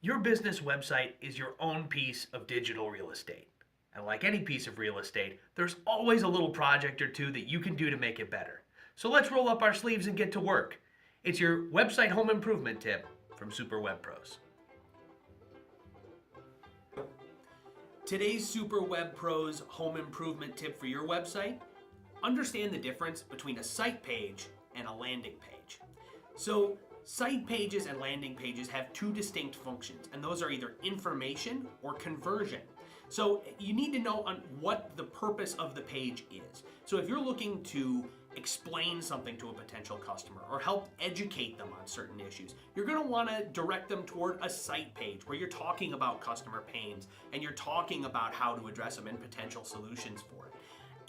Your business website is your own piece of digital real estate. And like any piece of real estate, there's always a little project or two that you can do to make it better. So let's roll up our sleeves and get to work. It's your website home improvement tip from Super Web Pros. Today's Super Web Pros home improvement tip for your website: understand the difference between a site page and a landing page. So site pages and landing pages have two distinct functions, and those are either information or conversion. So you need to know on what the purpose of the page is. So if you're looking to explain something to a potential customer or help educate them on certain issues, you're going to want to direct them toward a site page where you're talking about customer pains and you're talking about how to address them and potential solutions for it.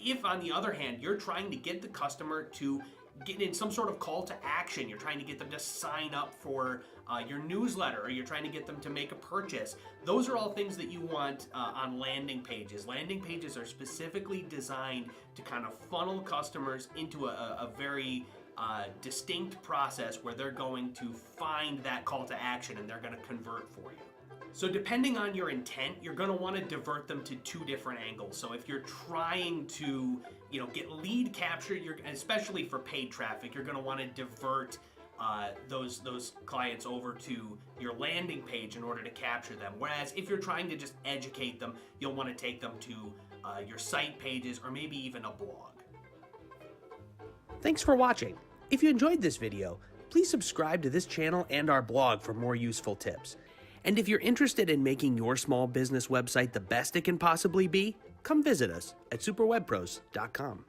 If, on the other hand, you're trying to get the customer to get in some sort of call to action, you're trying to get them to sign up for your newsletter, or you're trying to get them to make a purchase, those are all things that you want on landing pages. Landing pages are specifically designed to kind of funnel customers into a very distinct process where they're going to find that call to action and they're going to convert for you. So depending on your intent, you're going to want to divert them to two different angles. So if you're trying to, get lead capture, especially for paid traffic, you're going to want to divert those clients over to your landing page in order to capture them. Whereas if you're trying to just educate them, you'll want to take them to your site pages or maybe even a blog. Thanks for watching. If you enjoyed this video, please subscribe to this channel and our blog for more useful tips. And if you're interested in making your small business website the best it can possibly be, come visit us at superwebpros.com.